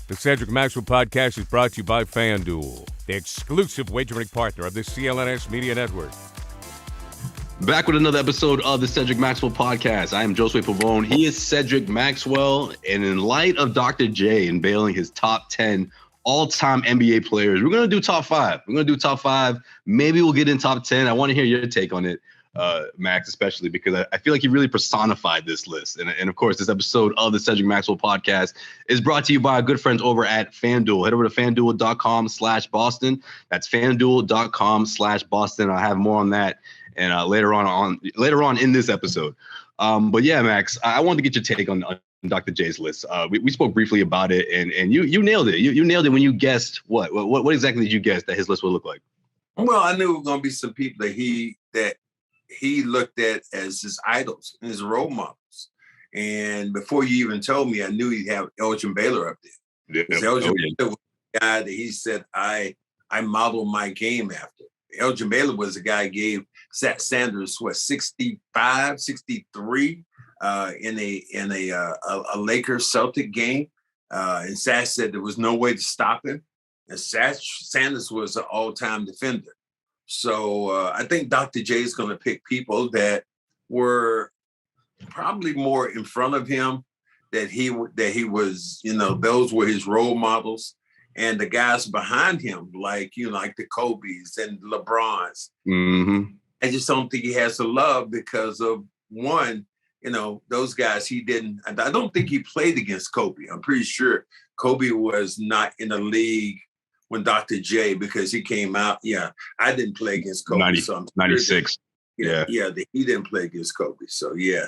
The Cedric Maxwell Podcast is brought to you by FanDuel, the exclusive wagering partner of the CLNS Media Network. Back with another episode of the Cedric Maxwell Podcast. I am Josue Pavone. He is Cedric Maxwell. And in light of Dr. J unveiling his top 10 all-time NBA players, we're going to do top 5. We're going to do top 5. Maybe we'll get in top 10. I want to hear your take on it, Max, especially because I feel like he really personified this list. And of course, this episode of the Cedric Maxwell Podcast is brought to you by our good friends over at FanDuel. Head over to FanDuel.com/Boston. That's FanDuel.com/Boston. I'll have more on that and later on in this episode. But yeah, Max, I wanted to get your take on Dr. J's list. We spoke briefly about it, and you nailed it. You nailed it when you guessed what exactly did you guess that his list would look like? Well, I knew it was going to be some people that he looked at as his idols and his role models. And before you even told me, I knew he'd have Elgin Baylor up there. Yeah. Elgin Baylor was the guy that he said, I modeled my game after. Elgin Baylor was the guy who gave Sanders 65, 63 in a Lakers Celtic game. And Sash said there was no way to stop him. And Sanders was an all-time defender. So I think Dr. J is going to pick people that were probably more in front of him, that he was, those were his role models. And the guys behind him, like the Kobe's and LeBron's. Mm-hmm. I just don't think he has the love because of one, those guys he didn't. I don't think he played against Kobe. I'm pretty sure Kobe was not in the league when Dr. J, because he came out. Yeah, I didn't play against Kobe. 96. Yeah, he didn't play against Kobe. So yeah.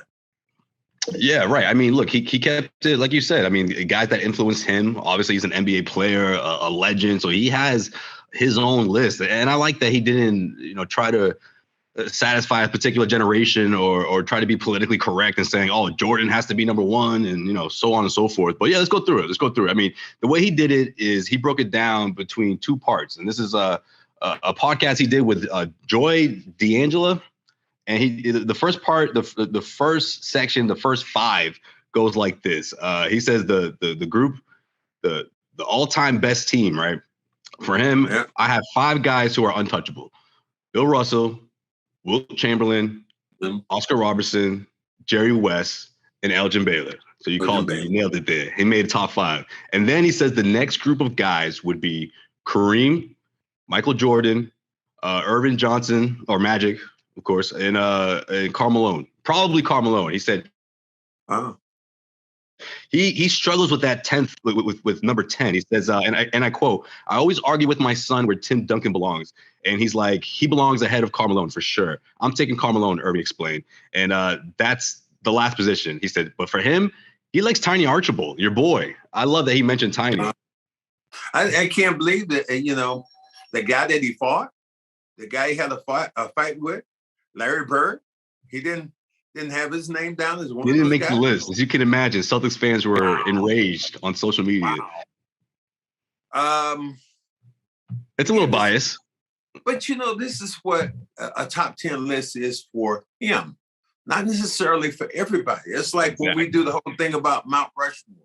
Yeah, right. I mean, look, he kept it, like you said. I mean, guys that influenced him. Obviously, he's an NBA player, a legend, so he has his own list. And I like that he didn't, try to satisfy a particular generation or try to be politically correct and saying, "Oh, Jordan has to be number one," and so on and so forth. But yeah, let's go through it. I mean, the way he did it is he broke it down between two parts, and this is a podcast he did with Joy D'Angela. And the first part, the first section, the first 5 goes like this. He says the group, the all-time best team, right? For him, yeah. I have 5 guys who are untouchable: Bill Russell, Wilt Chamberlain, Oscar Robertson, Jerry West, and Elgin Baylor. So you nailed it there. He made a top 5. And then he says the next group of guys would be Kareem, Michael Jordan, Irvin Johnson, or Magic, of course, and Karl Malone. Probably Karl Malone. He said, he struggles with that 10th with number 10. He says, and I quote, "I always argue with my son where Tim Duncan belongs." And he's like, he belongs ahead of Karl Malone for sure. I'm taking Karl Malone, Irving explained. And that's the last position. He said, but for him, he likes Tiny Archibald, your boy. I love that he mentioned Tiny. I can't believe that, the guy that he fought, the guy he had a fight with, Larry Bird, he didn't have his name down as one. He didn't make guys. The list. As you can imagine, Celtics fans were enraged on social media. Wow. It's a little biased. But, this is what a top 10 list is for him, not necessarily for everybody. It's like when we do the whole thing about Mount Rushmore.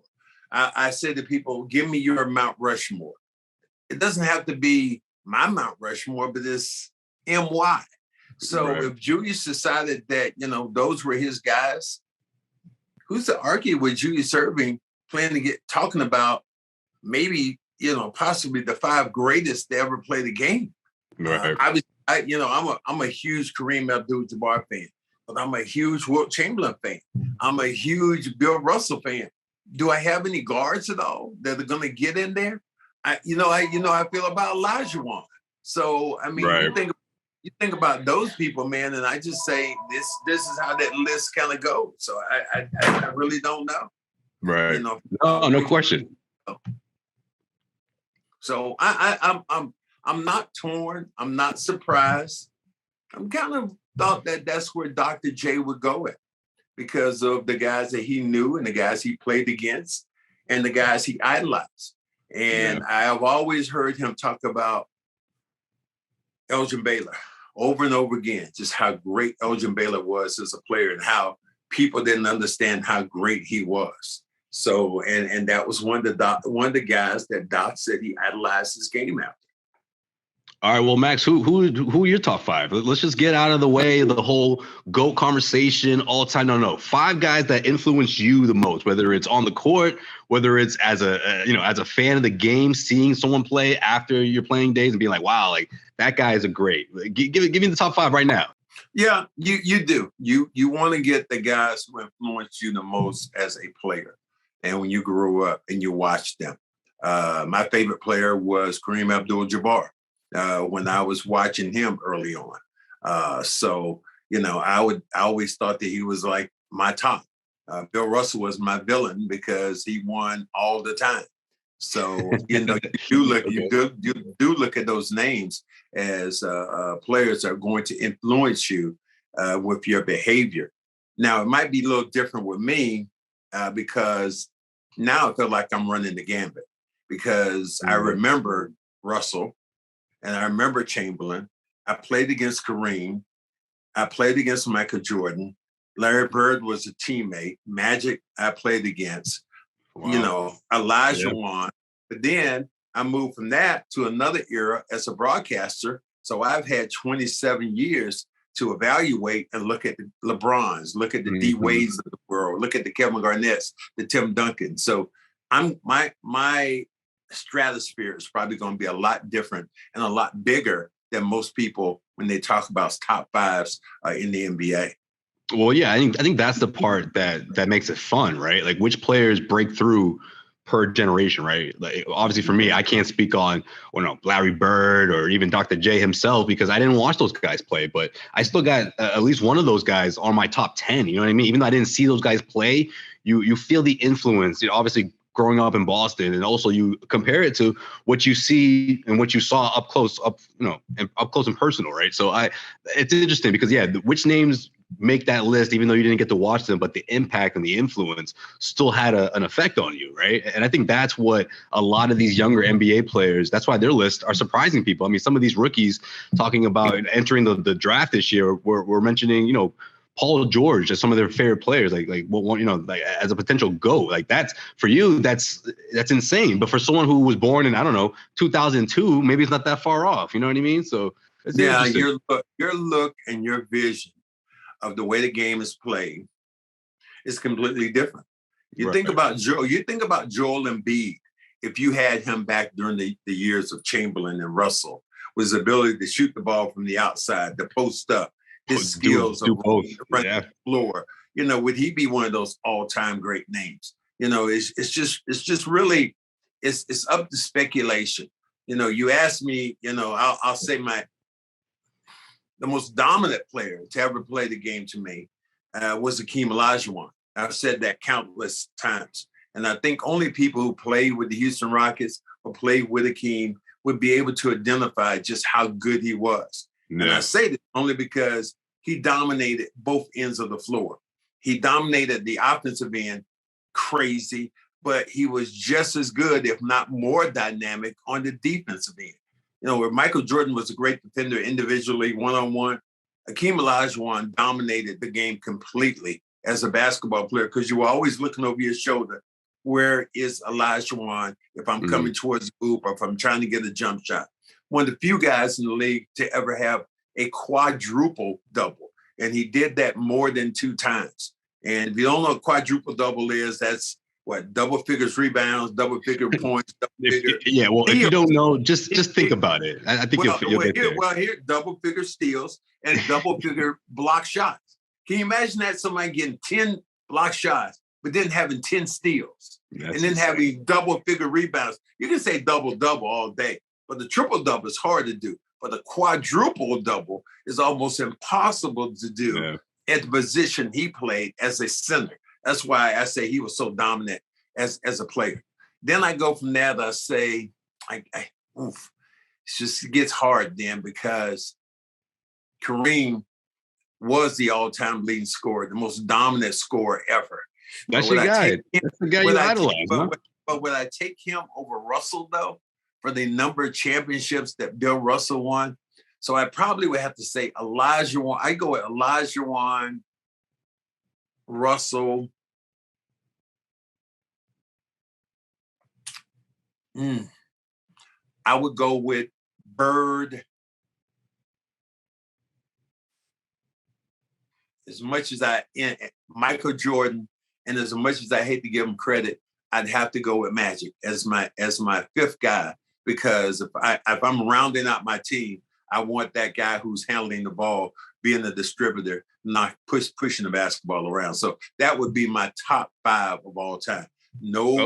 I say to people, give me your Mount Rushmore. It doesn't have to be my Mount Rushmore, but it's MY. So if Julius decided that, those were his guys, who's to argue with Julius Erving talking about maybe, possibly the 5 greatest to ever play the game. Right. I'm a huge Kareem Abdul-Jabbar fan, but I'm a huge Wilt Chamberlain fan. I'm a huge Bill Russell fan. Do I have any guards at all that are going to get in there? I feel about Olajuwon. So, I mean, you think about those people, man, and I just say this is how that list kind of goes. So I really don't know. Right. No question. So I'm not torn. I'm not surprised. I'm kind of thought that that's where Dr. J would go at because of the guys that he knew and the guys he played against and the guys he idolized. And I have always heard him talk about Elgin Baylor over and over again, just how great Elgin Baylor was as a player and how people didn't understand how great he was. So, and that was one of the guys that Doc said he idolized his game after. All right, well, Max, who are your top five? Let's just get out of the way of the whole GOAT conversation all time. No. 5 guys that influence you the most, whether it's on the court, whether it's as a fan of the game, seeing someone play after your playing days and being like, wow, like that guy is a great. Give me the top 5 right now. Yeah, you do. You want to get the guys who influence you the most as a player, and when you grew up and you watched them. My favorite player was Kareem Abdul-Jabbar. When I was watching him early on. So, I always thought that he was like my top. Bill Russell was my villain because he won all the time. So, you do look at those names as players that are going to influence you with your behavior. Now, it might be a little different with me because now I feel like I'm running the gambit because I remember Russell. And I remember Chamberlain. I played against Kareem. I played against Michael Jordan. Larry Bird was a teammate. Magic, I played against. Wow. Elijah Wan. But then I moved from that to another era as a broadcaster. So I've had 27 years to evaluate and look at the LeBrons, look at the D Wades of the world, look at the Kevin Garnett's, the Tim Duncan. So my stratosphere is probably going to be a lot different and a lot bigger than most people when they talk about top 5s in the NBA. Well, yeah, I think that's the part that makes it fun, right? Like which players break through per generation, right? Like obviously for me, I can't speak on Larry Bird or even Dr. J himself because I didn't watch those guys play, but I still got at least one of those guys on my top 10. You know what I mean? Even though I didn't see those guys play, you feel the influence. Obviously growing up in Boston, and also you compare it to what you see and what you saw up close and personal, right? So it's interesting because which names make that list, even though you didn't get to watch them, but the impact and the influence still had an effect on you, right? And I think that's what a lot of these younger NBA players, that's why their lists are surprising people. I mean, some of these rookies talking about entering the draft this year, we're mentioning, Paul George as some of their favorite players, like as a potential GOAT. Like that's for you, that's insane. But for someone who was born in 2002, maybe it's not that far off. You know what I mean? So your look and your vision of the way the game is played is completely different. You think about Joel Embiid. If you had him back during the years of Chamberlain and Russell, was the ability to shoot the ball from the outside, to post up. His skills of running the floor, would he be one of those all-time great names? It's just really, it's up to speculation. You ask me, I'll say the most dominant player to ever play the game to me was Hakeem Olajuwon. I've said that countless times. And I think only people who played with the Houston Rockets or played with Hakeem would be able to identify just how good he was. Yeah. And I say this only because he dominated both ends of the floor. He dominated the offensive end crazy, but he was just as good, if not more dynamic, on the defensive end. Where Michael Jordan was a great defender individually, one-on-one, Hakeem Olajuwon dominated the game completely as a basketball player because you were always looking over your shoulder. Where is Olajuwon if I'm coming towards the hoop or if I'm trying to get a jump shot? One of the few guys in the league to ever have a quadruple double. And he did that more than 2 times. And if you don't know what quadruple double is, that's what, double figures rebounds, double figure points, if you don't know, just think about it. I think you'll get there. Well, here, double figure steals and double figure block shots. Can you imagine that? Somebody getting 10 block shots, but then having 10 steals and then having double figure rebounds. You can say double all day, but the triple double is hard to do. But the quadruple double is almost impossible to do at the position he played as a center. That's why I say he was so dominant as a player. Then I go from there to I say, it gets hard then because Kareem was the all-time leading scorer, the most dominant scorer ever. That's your guy. That's the guy you idolize. But would I take him over Russell, though, for the number of championships that Bill Russell won? So I probably would have to say Olajuwon. I go with Olajuwon, Russell, I would go with Bird. As much as Michael Jordan, and as much as I hate to give him credit, I'd have to go with Magic as my fifth guy, because if I'm rounding out my team, I want that guy who's handling the ball, being the distributor, not pushing the basketball around. So that would be my top 5 of all time. I'm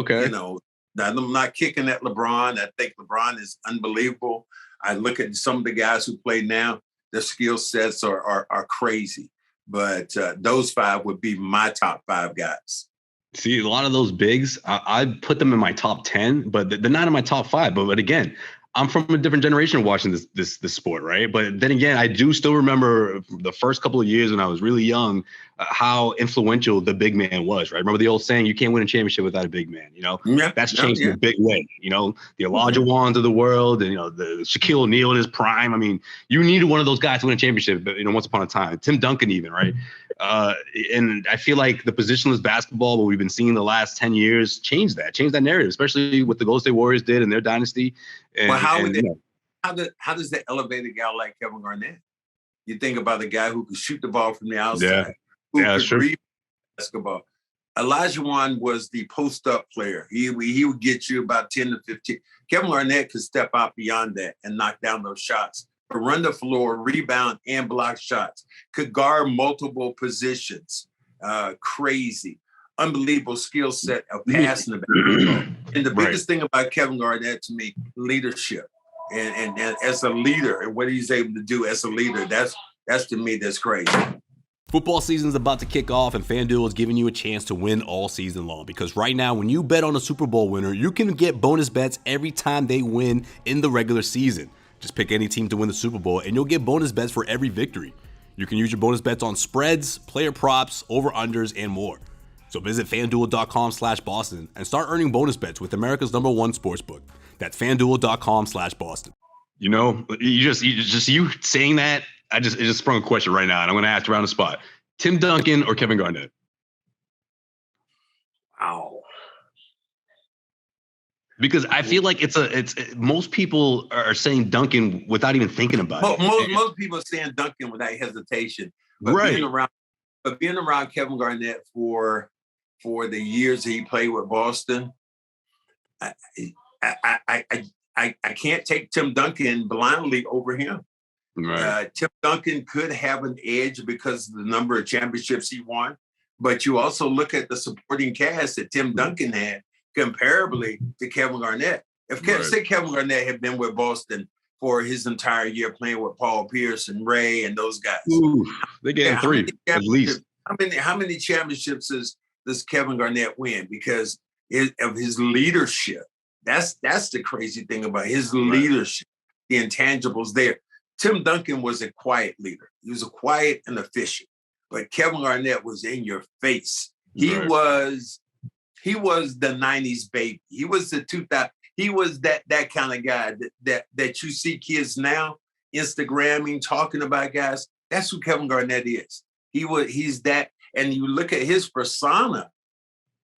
not kicking at LeBron. I think LeBron is unbelievable. I look at some of the guys who play now, their skill sets are crazy. But those 5 would be my top 5 guys. See, a lot of those bigs, I put them in my top 10, but they're not in my top 5. But again, I'm from a different generation watching this sport, right? But then again, I do still remember the first couple of years when I was really young, how influential the big man was, right? Remember the old saying, you can't win a championship without a big man, That's changed in a big way, the Elijah Wans of the world, and, the Shaquille O'Neal in his prime. I mean, you needed one of those guys to win a championship, once upon a time. Tim Duncan even, right? And I feel like the positionless basketball, what we've been seeing the last 10 years, changed that narrative, especially what the Golden State Warriors did in their dynasty. And, well, how does that elevate a guy like Kevin Garnett? You think about a guy who could shoot the ball from the outside, who could read basketball. Elijah Wan was the post-up player. He would get you about 10 to 15. Kevin Garnett could step out beyond that and knock down those shots. Could run the floor, rebound, and block shots. Could guard multiple positions. Crazy. Unbelievable skill set of passing the basketball. And the biggest thing about Kevin Garnett to me, leadership. And as a leader, and what he's able to do as a leader, that's to me, that's crazy. Football season is about to kick off, and FanDuel is giving you a chance to win all season long. Because right now, when you bet on a Super Bowl winner, you can get bonus bets every time they win in the regular season. Just pick any team to win the Super Bowl, and you'll get bonus bets for every victory. You can use your bonus bets on spreads, player props, over-unders, and more. So visit FanDuel.com/Boston and start earning bonus bets with America's #1 sportsbook. That's FanDuel.com/Boston. You saying that, it just sprung a question right now, and I'm going to ask around the spot. Tim Duncan or Kevin Garnett? Wow. Because I feel like it's most people are saying Duncan without even thinking about it. Most people are saying Duncan without hesitation. But being around Kevin Garnett for the years that he played with Boston, I can't take Tim Duncan blindly over him. Right. Tim Duncan could have an edge because of the number of championships he won, but you also look at the supporting cast that Tim Duncan had comparably to Kevin Garnett. Say Kevin Garnett had been with Boston for his entire year playing with Paul Pierce and Ray and those guys. Ooh, they gave him 3 at least. How many championships does Kevin Garnett win? Because of his leadership. That's the crazy thing about his leadership, the intangibles there. Tim Duncan was a quiet leader. He was a quiet and efficient. But Kevin Garnett was in your face. He was the 90s baby. He was the 2000. He was that kind of guy that you see kids now Instagramming, talking about guys. That's who Kevin Garnett is. He's that. And you look at his persona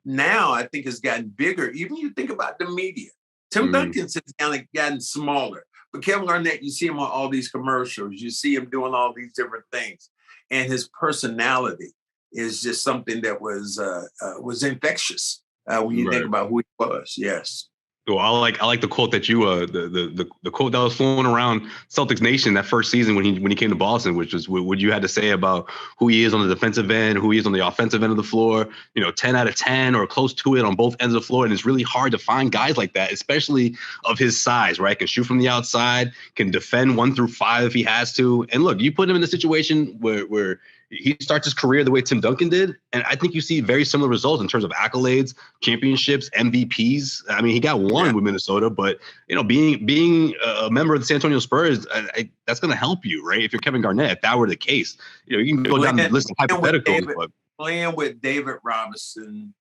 now, I think it's gotten bigger. Even you think about the media. Tim Duncan's kind of gotten smaller. But Kevin Garnett, you see him on all these commercials. You see him doing all these different things. And his personality is just something that was infectious when you think about who he was. Yes. Well, I like the quote that you the quote that was flowing around Celtics Nation that first season when he came to Boston, which was what you had to say about who he is on the defensive end, who he is on the offensive end of the floor. 10 out of 10 or close to it on both ends of the floor, and it's really hard to find guys like that, especially of his size. Right, can shoot from the outside, can defend 1 through 5 if he has to. And look, you put him in a situation where he starts his career the way Tim Duncan did, and I think you see very similar results in terms of accolades, championships, MVPs. I mean, he got one with Minnesota, but being a member of the San Antonio Spurs, that's going to help you, right? If you're Kevin Garnett, if that were the case, you can go down the list of hypotheticals. Playing with David Robinson,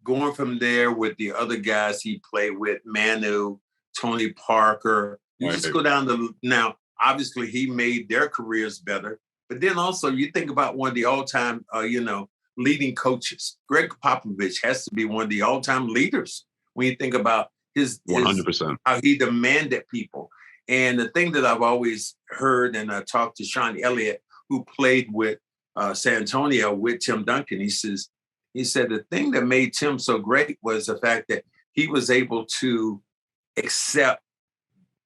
going from there with the other guys he played with, Manu, Tony Parker. You just go down to now. Obviously, he made their careers better. But then also you think about one of the all-time, leading coaches. Greg Popovich has to be one of the all-time leaders when you think about his 100%. How he demanded people. And the thing that I've always heard, and I talked to Sean Elliott, who played with San Antonio with Tim Duncan. He said the thing that made Tim so great was the fact that he was able to accept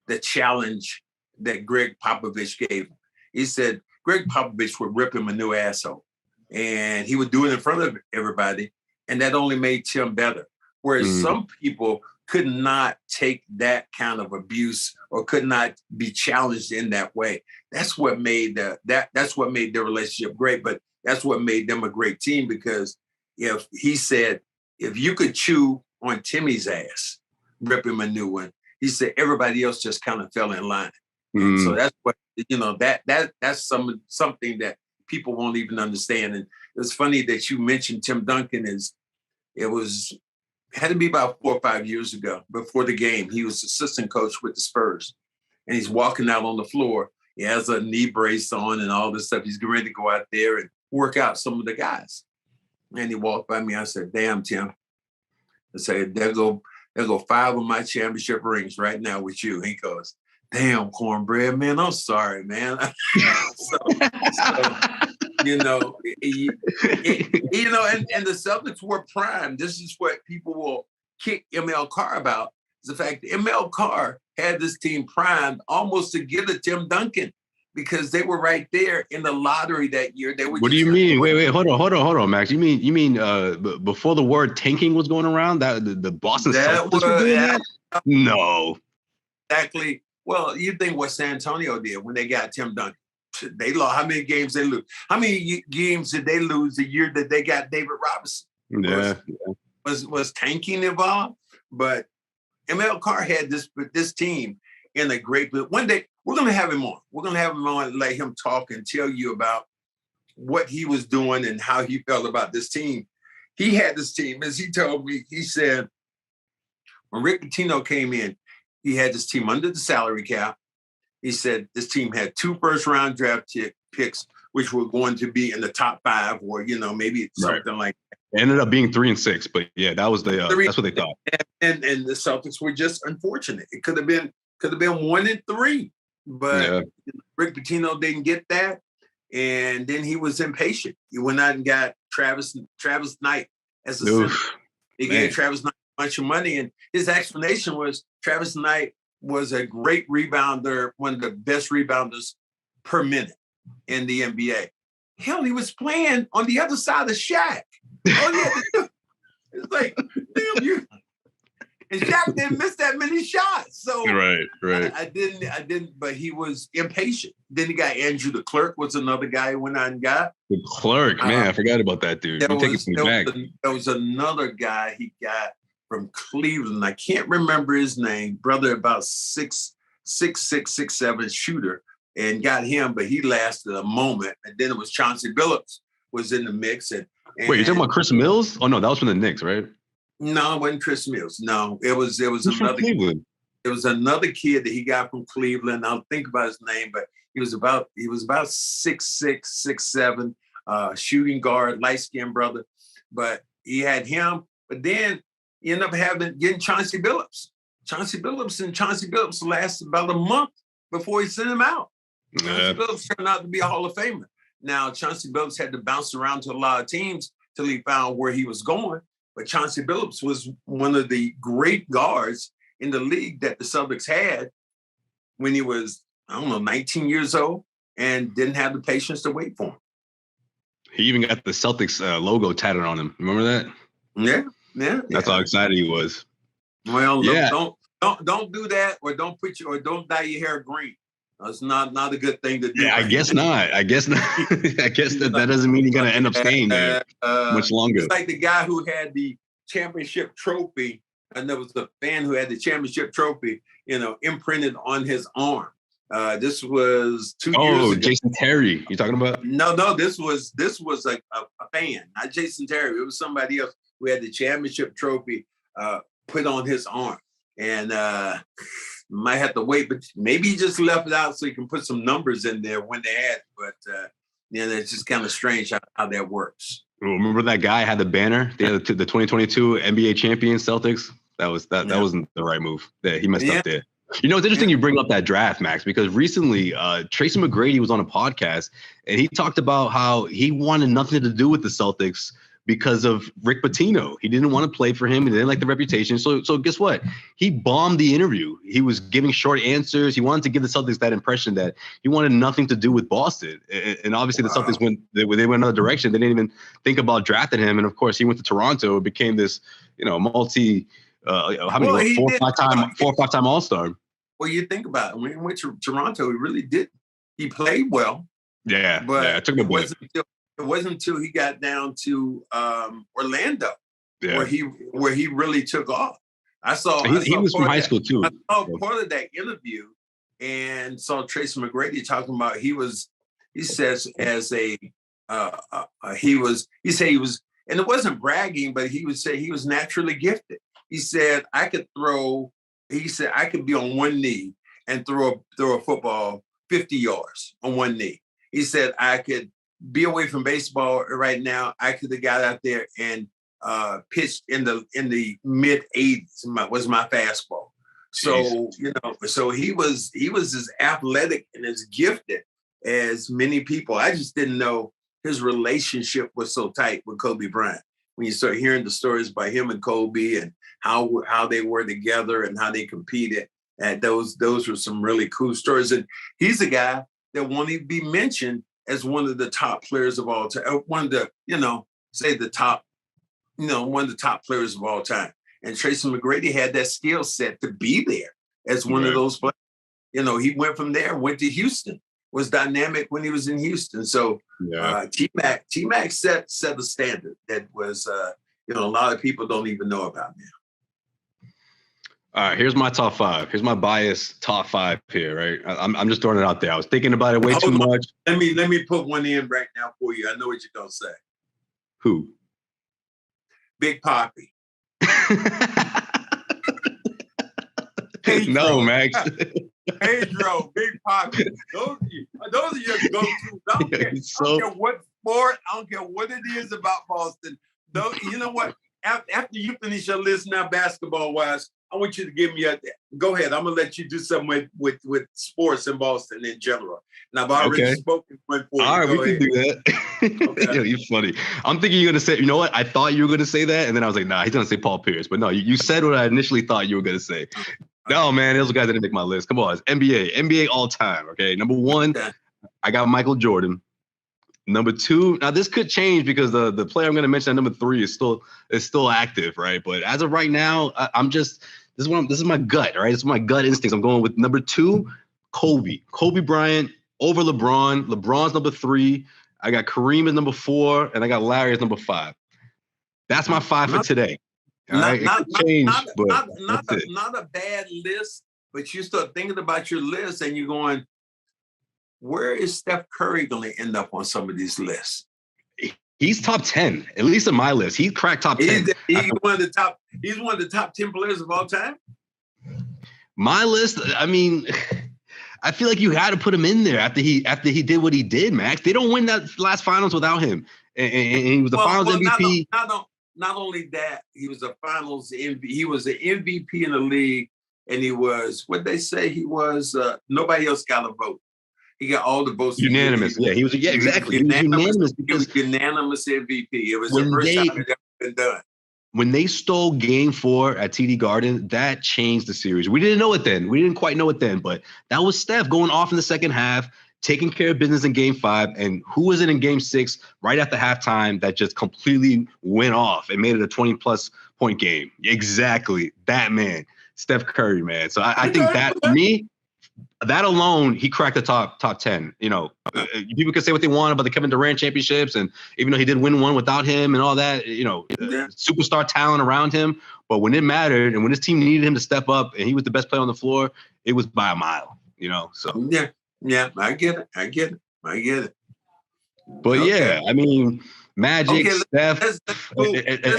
the challenge that Greg Popovich gave him. He said Greg Popovich would rip him a new asshole, and he would do it in front of everybody, and that only made Tim better. Whereas some people could not take that kind of abuse or could not be challenged in that way. That's what made that's what made their relationship great, but that's what made them a great team, because if he said, if you could chew on Timmy's ass, rip him a new one, he said everybody else just kind of fell in line. So that's what, that's something that people won't even understand. And it's funny that you mentioned Tim Duncan. Had to be about 4 or 5 years ago before the game. He was assistant coach with the Spurs, and he's walking out on the floor. He has a knee brace on and all this stuff. He's getting ready to go out there and work out some of the guys. And he walked by me. I said, "Damn, Tim." I said, there go 5 of my championship rings right now with you. He goes, "Damn, cornbread, man, I'm sorry, man." And the Celtics were primed. This is what people will kick ML Carr about, is the fact that ML Carr had this team primed almost to get a Tim Duncan, because they were right there in the lottery that year. What do you mean? Wait, hold on, Max. You mean before the word tanking was going around, that the Boston Celtics were doing that? No. Exactly. Well, you think what San Antonio did when they got Tim Duncan. They lost. How many games they lose? How many games did they lose the year that they got David Robinson? Was tanking involved? But ML Carr had this team in a great. But one day we're going to have him on. We're going to have him on and let him talk and tell you about what he was doing and how he felt about this team. He had this team, as he told me. He said when Rick Pitino came in, he had this team under the salary cap. He said this team had 2 first-round draft picks, which were going to be in the top 5, or maybe something like that. It ended up being 3 and 6, but yeah, that was that's what they thought. And the Celtics were just unfortunate. It could have been 1 and 3, but Rick Pitino didn't get that, and then he was impatient. He went out and got Travis Knight as a center. He gave Travis Knight a bunch of money, and his explanation was Travis Knight was a great rebounder, one of the best rebounders per minute in the NBA. Hell, he was playing on the other side of Shaq. It's like, damn you. And Shaq didn't miss that many shots. So right. I didn't, but he was impatient. Then he got Andrew the Clerk, was another guy who went out and got. The Clerk, man, I forgot about that dude. There was another guy he got from Cleveland. I can't remember his name. Brother, about 6'7" shooter, and got him, but he lasted a moment. And then it was Chauncey Billups was in the mix. And wait, you're talking about Chris Mills? Oh no, that was from the Knicks, right? No, it wasn't Chris Mills. No, it was another Cleveland. It was another kid that he got from Cleveland. I'll think about his name, but he was about 6'6", 6'7", shooting guard, light-skinned brother. But he had him, but then he ended up getting Chauncey Billups. Chauncey Billups lasted about a month before he sent him out. Chauncey Billups turned out to be a Hall of Famer. Now, Chauncey Billups had to bounce around to a lot of teams till he found where he was going. But Chauncey Billups was one of the great guards in the league that the Celtics had when he was, 19 years old, and didn't have the patience to wait for him. He even got the Celtics logo tatted on him. Remember that? Yeah. That's how excited he was. Well, don't do that, or don't dye your hair green. That's not a good thing to do. Yeah, I guess not. I guess that doesn't mean you're gonna end up staying there much longer. It's like the guy who had the championship trophy, and there was a fan who had the championship trophy, imprinted on his arm. This was 2 years ago. Jason Terry, you talking about? No, this was a fan, not Jason Terry. It was somebody else who had the championship trophy put on his arm, and might have to wait, but maybe he just left it out so he can put some numbers in there when they had it. But it's just kind of strange how that works. Remember that guy had the banner? They had the 2022 NBA champions Celtics. That wasn't the right move. Yeah, he messed up there. You know, it's interesting you bring up that draft, Max, because recently Tracy McGrady was on a podcast and he talked about how he wanted nothing to do with the Celtics because of Rick Pitino. He didn't want to play for him. He didn't like the reputation. So guess what? He bombed the interview. He was giving short answers. He wanted to give the Celtics that impression that he wanted nothing to do with Boston. And obviously the Celtics they went another direction. They didn't even think about drafting him. And of course, he went to Toronto. It became this, multi. How many? Four or five time All-Star. Well, you think about it. When he went to Toronto, he really did. He played well. Yeah, but it took him a bit. It wasn't until he got down to Orlando where he really took off. He was from high school too. I saw part of that interview and saw Tracy McGrady talking about he said he was, and it wasn't bragging, but he would say he was naturally gifted. He said, I could be on one knee and throw a football 50 yards on one knee. He said, I could be away from baseball right now. I could have got out there and pitched in the mid 80s was my fastball. So, so he was as athletic and as gifted as many people. I just didn't know his relationship was so tight with Kobe Bryant. When you start hearing the stories by him and Kobe and how they were together and how they competed, and those were some really cool stories. And he's a guy that won't even be mentioned as one of the top players of all time. One of the, one of the top players of all time. And Tracy McGrady had that skill set to be there as one of those players. He went from there, went to Houston, was dynamic when he was in Houston. So T-Mac set a standard that was, a lot of people don't even know about now. All right, here's my top five. Here's my biased top five here, right? I'm just throwing it out there. I was thinking about it way too much. Let me put one in right now for you. I know what you're going to say. Who? Big Papi. No, Max. Pedro, Big Papi. Those are your go-to. I don't care what sport. I don't care what it is about Boston. You know what? After you finish your list now, basketball-wise, I want you to give me go ahead. I'm going to let you do something with sports in Boston in general. And I've already spoken for you. All right, we can do that. Okay. You're funny. I'm thinking you're going to say, you know what? I thought you were going to say that. And then I was like, nah, he's going to say Paul Pierce. But no, you said what I initially thought you were going to say. No, man, those guys didn't make my list. Come on, it's NBA all time, okay? Number one, I got Michael Jordan. Number two, now this could change because the player I'm going to mention at number three is still active, right? But as of right now, this is my gut, right? This is my gut instincts. I'm going with number two, Kobe Bryant over LeBron. LeBron's number three. I got Kareem as number four, and I got Larry as number five. That's my five for today. Not a bad list, but you start thinking about your list and you're going, where is Steph Curry going to end up on some of these lists? He's top 10, at least in my list. He cracked top 10. He's one of the top 10 players of all time. My list, I mean, I feel like you had to put him in there after he did what he did, Max. They don't win that last finals without him. And he was the finals MVP. Not only that, he was a finals MVP. He was an MVP in the league, and he was, what they say, he was, nobody else got a vote. He got all the votes. Unanimous. Yeah, he was exactly. He was unanimous because he was unanimous MVP. It was the first time it ever been done. When they stole Game 4 at TD Garden, that changed the series. We didn't know it then. We didn't quite know it then, but that was Steph going off in the second half, taking care of business in Game 5. And who was it in Game 6 right after halftime that just completely went off and made it a 20-plus point game? Exactly. That man, Steph Curry, man. So I think that, for me, that alone, he cracked the top 10. People can say what they want about the Kevin Durant championships, and even though he did win one without him and all that, superstar talent around him. But when it mattered and when his team needed him to step up and he was the best player on the floor, it was by a mile. So yeah, I get it. But okay. I mean, Magic, Steph, let's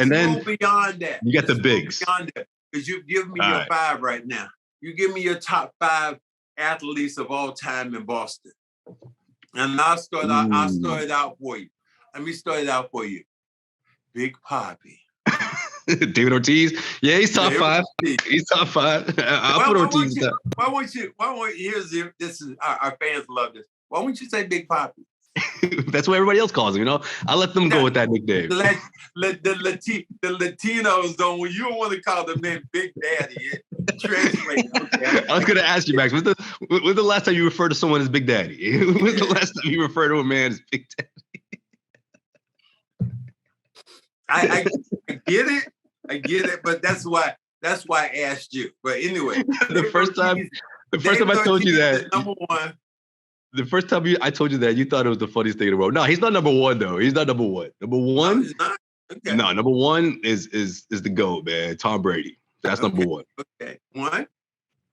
and then move beyond that. You got the bigs. Because you've given me your five right now. You give me your top five athletes of all time in Boston. And I'll start it out for you. Let me start it out for you. Big Papi. David Ortiz. Yeah, he's top five. He's top five. I'll put Ortiz top. Why won't you, this is, our fans love this. Why won't you say Big Papi? That's what everybody else calls him, you know? I'll let them go with that nickname. The Latinos don't, you don't want to call them name Big Daddy. Translate. Okay. I was going to ask you, Max, when's the last time you referred to someone as Big Daddy? When's the last time you referred to a man as Big Daddy? I get it, but that's why I asked you. But anyway, the first time I told you that, number one. The first time I told you that, you thought it was the funniest thing in the world. No, he's not number one though. He's not number one. Number one, he's not? Okay. No, number one is the GOAT, man. Tom Brady. That's number one. Okay, one.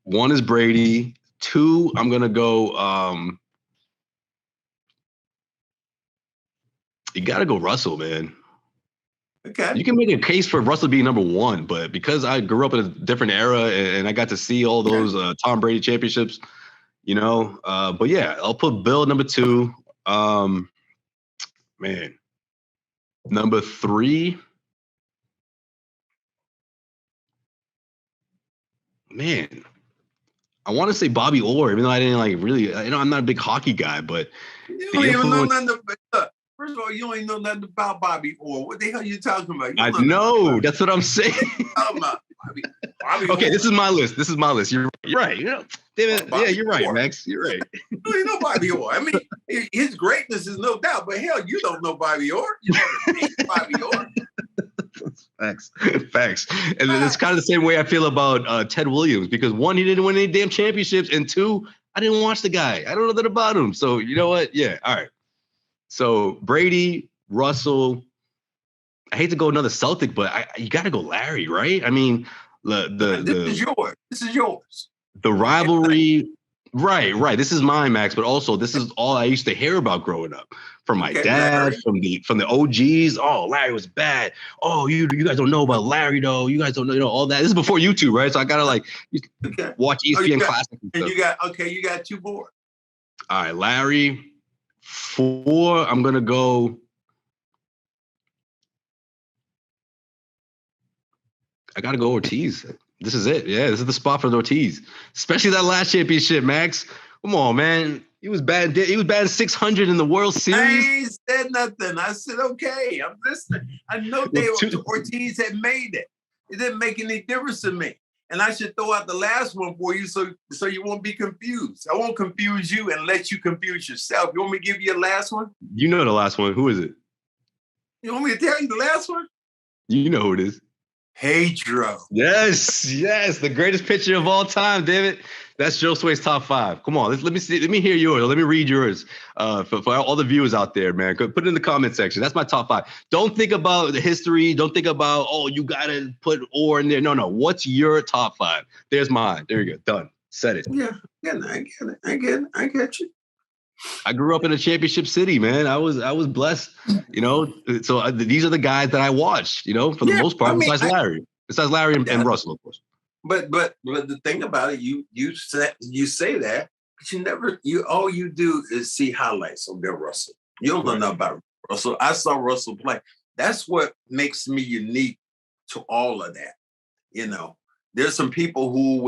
One is Brady. Two, I'm gonna go. You gotta go Russell, man. Okay. You can make a case for Russell being number one, but because I grew up in a different era and I got to see all those Tom Brady championships, you know. But yeah, I'll put Bill number two. Man, number three. Man, I want to say Bobby Orr, even though I didn't like really. I'm not a big hockey guy, but you don't even know nothing about. First of all, you don't even know nothing about Bobby Orr. What the hell are you talking about? I know. That's what I'm saying. Bobby okay, Orr. This is my list. You're right. You know, David, yeah, you're right, Orr. Max. You're right. You don't know Bobby Orr. I mean, his greatness is no doubt, but hell, you don't know Bobby Orr. You never seen Bobby Orr. Facts. And then it's kind of the same way I feel about Ted Williams, because one, he didn't win any damn championships, and two, I didn't watch the guy. I don't know that about him. So you know what? Yeah, all right. So Brady, Russell. I hate to go another Celtic, but you got to go Larry, right? I mean, this is yours. This is yours. The rivalry, right. This is mine, Max. But also, this is all I used to hear about growing up from my dad, Larry. from the OGs. Oh, Larry was bad. Oh, you guys don't know about Larry though. You guys don't know, all that. This is before YouTube, right? So I gotta watch ESPN Classic. And you got two more. All right, Larry. 4, I'm going to go. I got to go Ortiz. This is it. Yeah, this is the spot for the Ortiz. Especially that last championship, Max. Come on, man. He was bad. He was batting 600 in the World Series. I ain't said nothing. I said, okay, I'm listening. I know Ortiz had made it. It didn't make any difference to me. And I should throw out the last one for you so you won't be confused. I won't confuse you and let you confuse yourself. You want me to give you a last one? You know the last one. Who is it? You want me to tell you the last one? You know who it is. Pedro. Yes. The greatest pitcher of all time, David. That's Josue's top 5. Come on, let me see. Let me hear yours. Let me read yours for all the viewers out there, man. Put it in the comment section. That's my top 5. Don't think about the history. Don't think about, you got to put Orr in there. No. What's your top 5? There's mine. There you go. Done. Said it. Yeah, I get it. I get you. I grew up in a championship city, man. I was blessed, you know. So these are the guys that I watched, you know, for the most part, besides Larry and Russell, of course. But the thing about it, you say that, but all you do is see highlights of Bill Russell. You don't know nothing about Russell. I saw Russell play. That's what makes me unique to all of that. You know, there's some people who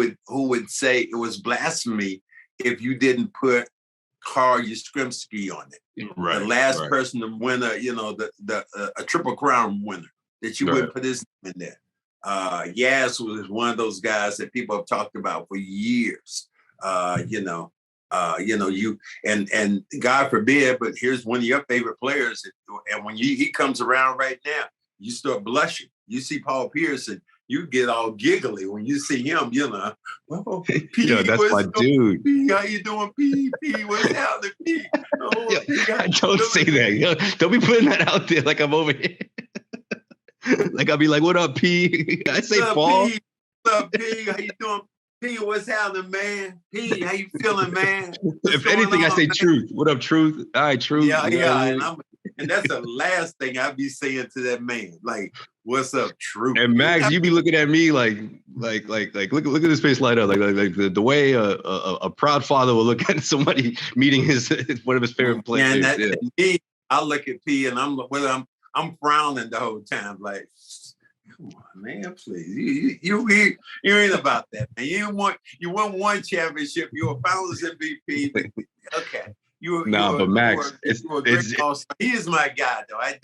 would say it was blasphemy if you didn't put Carl Yastrzemski on it. Right. The last person to win a Triple Crown winner, that you wouldn't put his name in there. Yaz was one of those guys that people have talked about for years. You and God forbid, but here's one of your favorite players, and when he comes around right now, you start blushing. You see Paul Pierce, and you get all giggly when you see him. You know, P, that's my dude. P, how you doing, P? What's happening, P? Don't say that. Don't be putting that out there like I'm over here. Like I'll be like, "What up, P?" I say, "Paul." What's up, P? How you doing, P? What's happening, man? P, how you feeling, man? If anything, I say, "Truth." What up, Truth? All right, Truth. Yeah. And that's the last thing I'd be saying to that man. Like, what's up, Truth? And Max, you be looking at me like look at his face light up, like the way a proud father will look at somebody meeting one of his favorite players. And me, I look at P, and I'm frowning the whole time, like, Come on, man, please. You ain't about that, man. You won one championship. You were Finals MVP. But, okay. But Max, you were a great all-star. He is my guy, though. I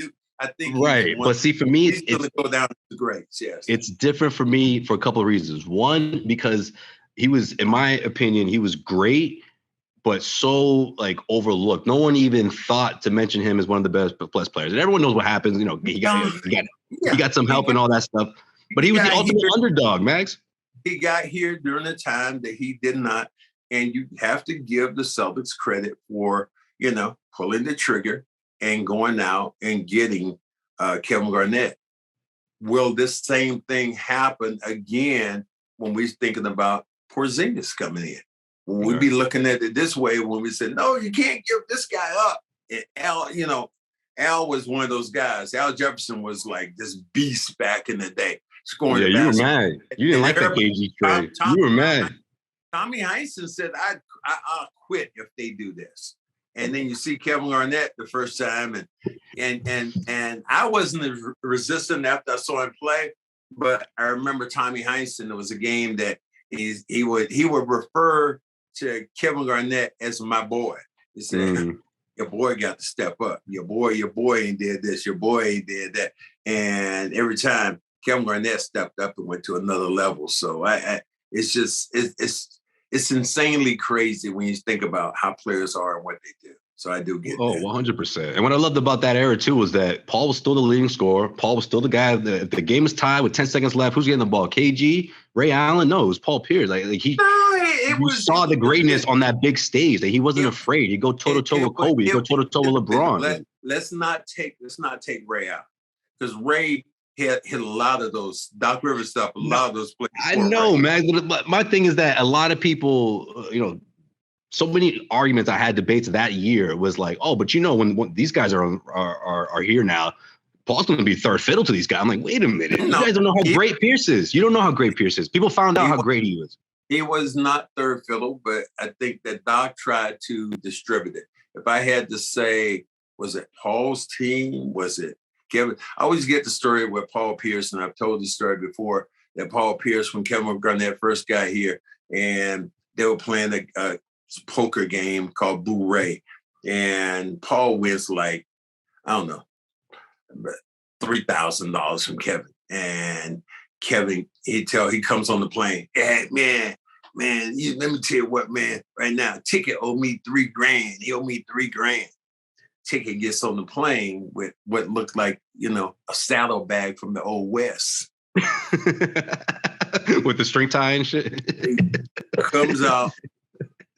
think right. But see, for me, he's going to go down to the greats. Yes. It's different for me for a couple of reasons. One, because he was, in my opinion, he was great, but so like overlooked. No one even thought to mention him as one of the best players. And everyone knows what happens. You know, he got some help and all that stuff. But he was the ultimate underdog, Max. He got here during a time that he did not. And you have to give the Celtics credit for, pulling the trigger and going out and getting Kevin Garnett. Will this same thing happen again when we're thinking about Porzingis coming in? Will we be looking at it this way when we said, no, you can't give this guy up? And Al was one of those guys. Al Jefferson was like this beast back in the day. Scoring you were mad. You didn't like that KG trade. You were mad. Tommy Heinsohn said, I'll quit if they do this. And then you see Kevin Garnett the first time. And I wasn't as resistant after I saw him play, but I remember Tommy Heinsohn, it was a game that he would refer to Kevin Garnett as my boy. He said, your boy got to step up. Your boy ain't did this. Your boy ain't did that. And every time Kevin Garnett stepped up and went to another level. So it's insanely crazy when you think about how players are and what they do. So I do get that. 100%. And what I loved about that era, too, was that Paul was still the leading scorer. Paul was still the guy. If the game is tied with 10 seconds left, who's getting the ball? KG? Ray Allen? No, it was Paul Pierce. Saw the greatness on that big stage. That he wasn't afraid. He'd go toe-to-toe with Kobe. He'd go toe-to-toe with LeBron. Let's not take Ray out. Because Ray hit a lot of those Doc Rivers stuff, a lot of those plays. I know, man. But my thing is that a lot of people, so many arguments I had debates that year was like, oh, but when these guys are here now, Paul's going to be third fiddle to these guys. I'm like, wait a minute. You guys don't know how great Pierce is. You don't know how great Pierce is. People found out how great he was. He was not third fiddle, but I think that Doc tried to distribute it. If I had to say, was it Paul's team? Was it Kevin? I always get the story with Paul Pierce, and I've told this story before, that Paul Pierce, when Kevin Garnett first got here, and they were playing a poker game called Blue Ray, and Paul wins like, I don't know, $3,000 from Kevin. And Kevin, he comes on the plane. Hey, man, let me tell you what, man, right now, Ticket owe me $3,000. He owe me $3,000. Ticket gets on the plane with what looked like, a saddlebag from the old West. With the string tie and shit. He comes out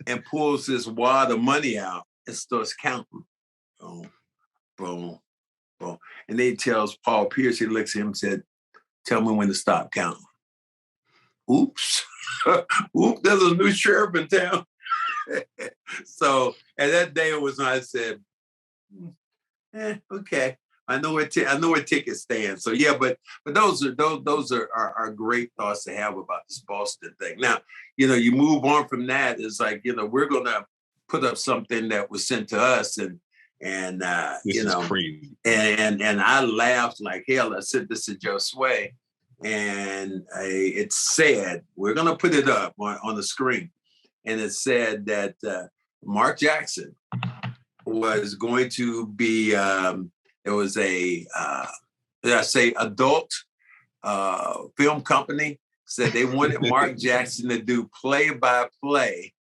and pulls this wad of money out and starts counting. Boom, boom, boom. And then he tells Paul Pierce, he looks at him and said, tell me when to stop counting. Oops. Oops, there's a new sheriff in town. So, and that day was when I said, okay. I know where tickets stand. So yeah, but those are great thoughts to have about this Boston thing. Now, you move on from that. It's like, we're gonna put up something that was sent to us, and this is crazy. And I laughed like hell. I sent this to Josue, and it said, we're gonna put it up on the screen, and it said that Mark Jackson was going to be. It was a, adult film company said they wanted Mark Jackson to do play-by-play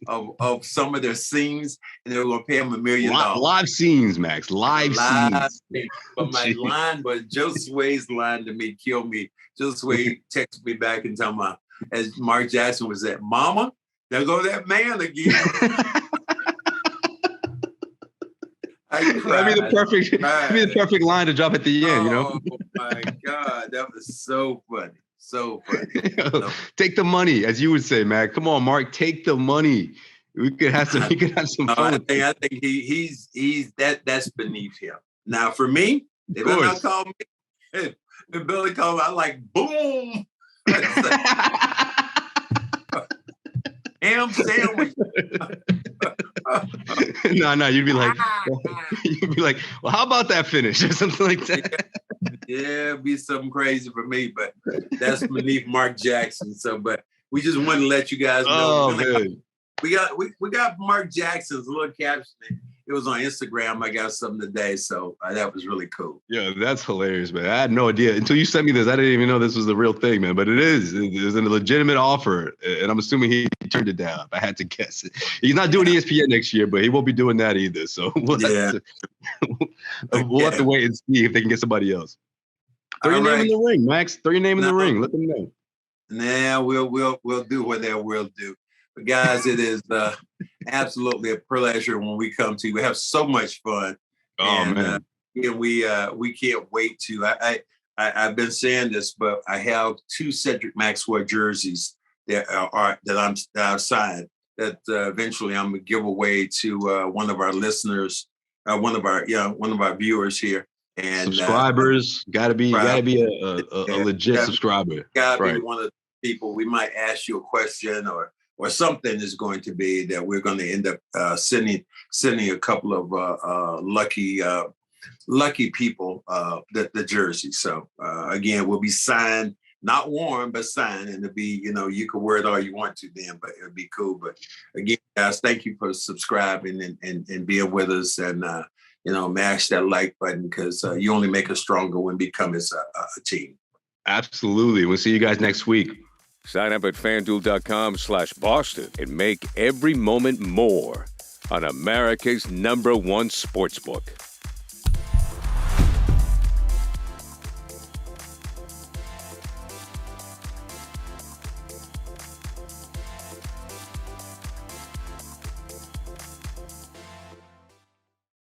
of some of their scenes, and they were going to pay him $1 million. Live scenes, Max. Live scenes. But my line, but Josue's line to me killed me. Josue texted me back and told me, as Mark Jackson was at, Mama, there go that man again. That'd be the perfect line to drop at the end, Oh my God, that was so funny. So funny. Take the money, as you would say, man. Come on, Mark, take the money. We could have some fun. I think he's that's beneath him. Now for me, if Billy called me, if Billy called me, I like boom. Ham sandwich. No, you'd be like, well, how about that finish or something like that? Yeah, it'd be something crazy for me, but that's beneath Mark Jackson. So, but we just want to let you guys know. Oh, man. We got Mark Jackson's little caption. It was on Instagram. I got something today, so that was really cool. Yeah, that's hilarious, man. I had no idea until you sent me this. I didn't even know this was the real thing, man. But it is. It's a legitimate offer, and I'm assuming he turned it down. I had to guess it. He's not doing ESPN next year, but he won't be doing that either. So we'll have to wait and see if they can get somebody else. Throw your name in the ring, Max. Throw your name in the ring. Let them know. Nah, we'll do what they will do. But guys, it is absolutely a pleasure when we come to you. We have so much fun. Man. And we can't wait to. I've been saying this, but I have 2 Cedric Maxwell jerseys that I've signed that eventually I'm gonna give away to one of our listeners, one of our viewers here. And subscribers gotta be a legit subscriber. Gotta be one of the people. We might ask you a question or something is going to be that we're going to end up sending a couple of lucky people the jersey. So again, we'll be signed, not worn, but signed, and it'll be, you can wear it all you want to then, but it'll be cool. But again, guys, thank you for subscribing and being with us, and mash that like button, because you only make us stronger when we become as a team. Absolutely. We'll see you guys next week. Sign up at FanDuel.com/Boston and make every moment more on America's #1 sportsbook.